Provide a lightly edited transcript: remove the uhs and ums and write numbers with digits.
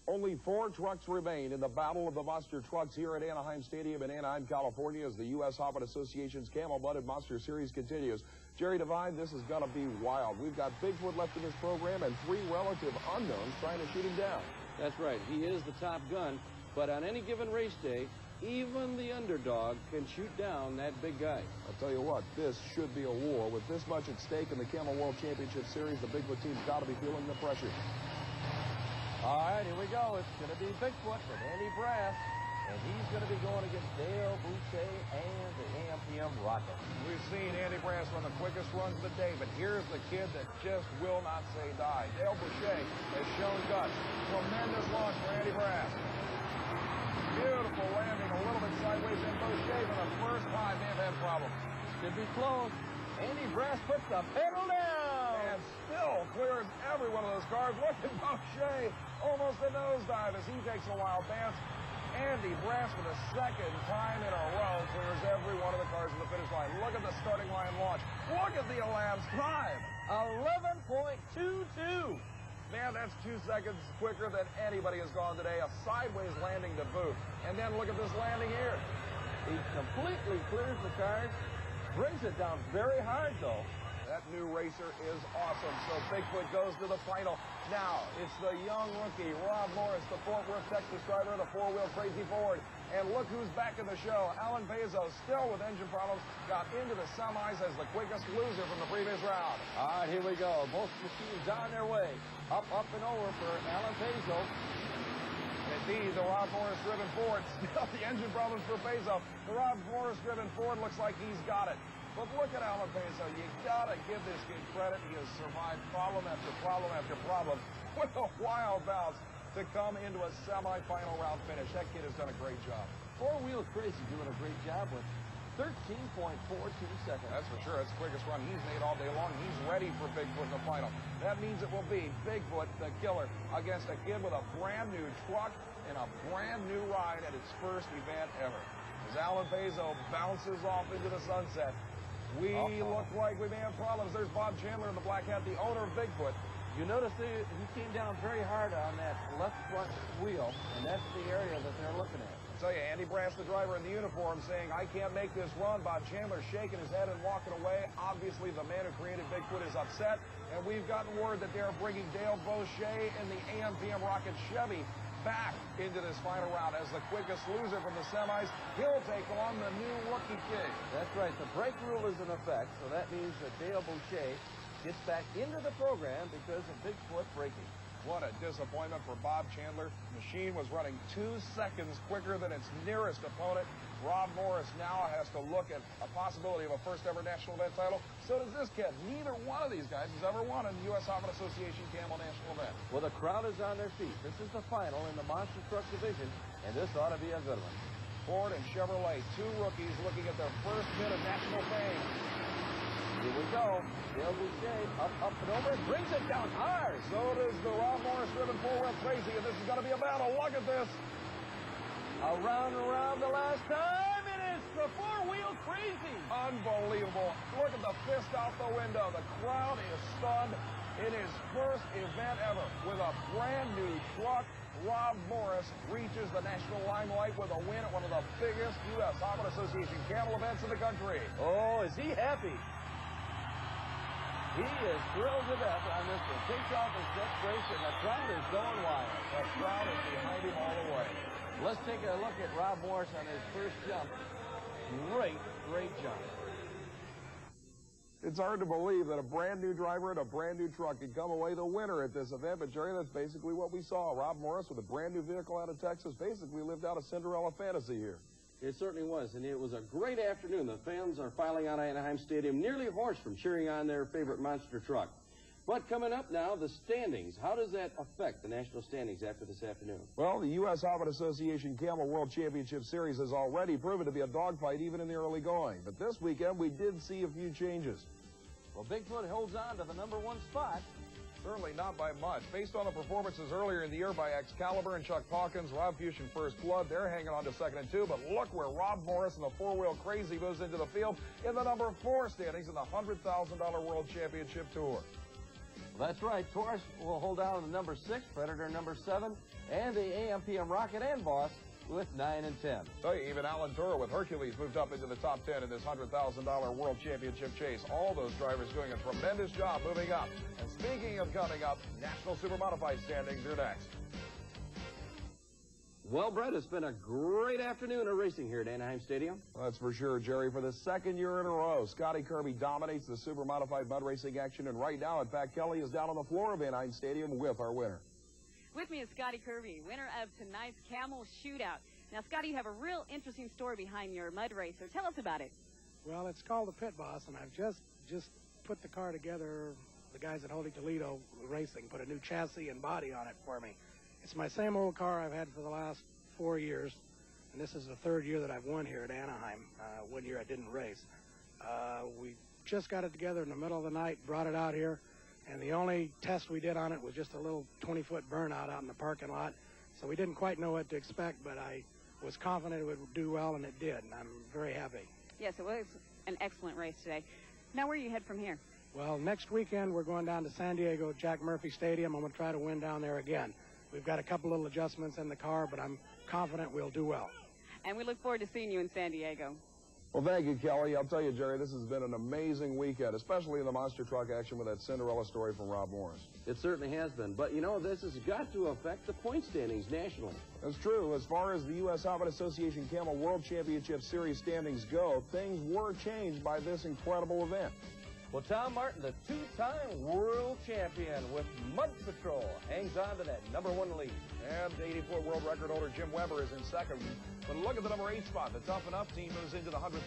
Only 4 trucks remain in the Battle of the Monster Trucks here at Anaheim Stadium in Anaheim, California, as the U.S. Hobbit Association's Camel-Blooded Monster Series continues. Jerry Devine, this is going to be wild. We've got Bigfoot left in this program and 3 relative unknowns trying to shoot him down. That's right. He is the top gun, but on any given race day, even the underdog can shoot down that big guy. I'll tell you what, this should be a war. With this much at stake in the Camel World Championship Series, the Bigfoot team's got to be feeling the pressure. All right, here we go. It's going to be Bigfoot with Andy Brass, and he's going to be going against Dale Boucher and the AMPM Rocket. We've seen Andy Brass run the quickest runs of the day, but here's the kid that just will not say die. Dale Boucher has shown guts. Tremendous launch for Andy Brass. Beautiful landing, a little bit sideways, and Boucher for the first time may have had problems. Could be close. Andy Brass puts the pedal down. And still clears every one of those cars. Look at Boucher, almost a nosedive as he takes a wild dance. Andy Brass for the second time in a row clears every one of the cars in the finish line. Look at the starting line launch. Look at the elapsed time. 11.22. Man, that's 2 seconds quicker than anybody has gone today. A sideways landing to boot. And then look at this landing here. He completely clears the cars. Brings it down very hard, though. That new racer is awesome. So Bigfoot goes to the final. Now, it's the young rookie, Rob Morris, the Fort Worth, Texas driver, the 4-wheel Crazy Ford. And look who's back in the show. Alan Bezos, still with engine problems, got into the semis as the quickest loser from the previous round. All right, here we go. Both machines on their way. Up, and over for Alan Bezos. Indeed, the Rob Morris-driven Ford, still the engine problems for Bezos. The Rob Morris-driven Ford looks like he's got it. But look at Alan Bezos. You got to give this kid credit. He has survived problem after problem after problem with a wild bounce to come into a semifinal round finish. That kid has done a great job. 4-wheel Crazy doing a great job with 13.42 seconds. That's for sure. That's the quickest run he's made all day long. He's ready for Bigfoot in the final. That means it will be Bigfoot, the killer, against a kid with a brand new truck and a brand new ride at its first event ever. As Alan Bezos bounces off into the sunset, we look like we may have problems. There's Bob Chandler in the black hat, the owner of Bigfoot. You notice he came down very hard on that left front wheel, and that's the area that they're looking at. I'll tell you, Andy Brass, the driver in the uniform, saying, I can't make this run. Bob Chandler shaking his head and walking away. Obviously, the man who created Bigfoot is upset, and we've gotten word that they're bringing Dale Boucher and the AMPM Rocket Chevy back into this final round as the quickest loser from the semis. He'll take on the new rookie king. That's right. The brake rule is in effect, so that means that Dale Boucher gets back into the program because of Bigfoot braking. What a disappointment for Bob Chandler. The machine was running 2 seconds quicker than its nearest opponent. Rob Morris now has to look at a possibility of a first-ever national event title. So does this kid. Neither one of these guys has ever won in the U.S. Hobbit Association Camel National Event. Well, the crowd is on their feet. This is the final in the Monster Truck Division, and this ought to be a good one. Ford and Chevrolet, 2 rookies looking at their first bit of national fame. Here we go. Dale Boucher up and over, brings it down hard. So does the Rob Morris-driven 4-wheel Crazy, and this is going to be a battle. Look at this. Around and around the last time, it is the 4-wheel Crazy. Unbelievable. Look at the fist out the window. The crowd is stunned. In his first event ever with a brand new truck, Rob Morris reaches the national limelight with a win at one of the biggest U.S. Hobbit Association Camel events in the country. Oh, is he happy? He is thrilled to death on this one. Takes off his next race, and the crowd is going wild. The crowd is behind him all the way. Let's take a look at Rob Morris on his first jump. Great jump. It's hard to believe that a brand new driver and a brand new truck can come away the winner at this event, but Jerry, that's basically what we saw. Rob Morris with a brand new vehicle out of Texas basically lived out a Cinderella fantasy here. It certainly was, and it was a great afternoon. The fans are filing out of Anaheim Stadium nearly hoarse from cheering on their favorite monster truck. But coming up now, the standings. How does that affect the national standings after this afternoon? Well, the U.S. Hobbit Association Camel World Championship Series has already proven to be a dogfight even in the early going. But this weekend, we did see a few changes. Well, Bigfoot holds on to the #1 spot. Certainly not by much. Based on the performances earlier in the year by Excalibur and Chuck Hawkins, Rob Fuchs and First Blood, they're hanging on to 2nd and 2. But look where Rob Morris and the 4-wheel Crazy moves into the field in the #4 standings in the $100,000 World Championship Tour. That's right. Taurus will hold down the number 6, Predator number 7, and the AM/PM Rocket and Boss with 9 and 10. So even Alentura with Hercules moved up into the top 10 in this $100,000 World Championship chase. All those drivers doing a tremendous job moving up. And speaking of coming up, National Super Modified standings are next. Well, Brett, it's been a great afternoon of racing here at Anaheim Stadium. That's for sure, Jerry. For the second year in a row, Scotty Kirby dominates the Super Modified mud racing action. And right now, in fact, Kelly is down on the floor of Anaheim Stadium with our winner. With me is Scotty Kirby, winner of tonight's Camel Shootout. Now, Scotty, you have a real interesting story behind your mud race, so tell us about it. Well, it's called the Pit Boss, and I've just put the car together. The guys at Holy Toledo Racing put a new chassis and body on it for me. It's my same old car I've had for the last 4 years, and this is the 3rd year that I've won here at Anaheim. 1 year I didn't race. We just got it together in the middle of the night, brought it out here, and the only test we did on it was just a little 20-foot burnout out in the parking lot. So we didn't quite know what to expect, but I was confident it would do well, and it did, and I'm very happy. Yes, it was an excellent race today. Now, where do you head from here? Well, next weekend we're going down to San Diego, Jack Murphy Stadium. I'm going to try to win down there again. We've got a couple little adjustments in the car, but I'm confident we'll do well. And we look forward to seeing you in San Diego. Well, thank you, Kelly. I'll tell you, Jerry, this has been an amazing weekend, especially in the monster truck action with that Cinderella story from Rob Morris. It certainly has been. But, you know, this has got to affect the point standings nationally. That's true. As far as the U.S. Outlet Association Camel World Championship Series standings go, things were changed by this incredible event. Well, Tom Martin, the 2-time world champion with Mud Patrol, hangs on to that number 1 lead. And 80-foot world record holder Jim Weber is in second. But look at the number 8 spot. The Tough Enough team moves into the 100,000.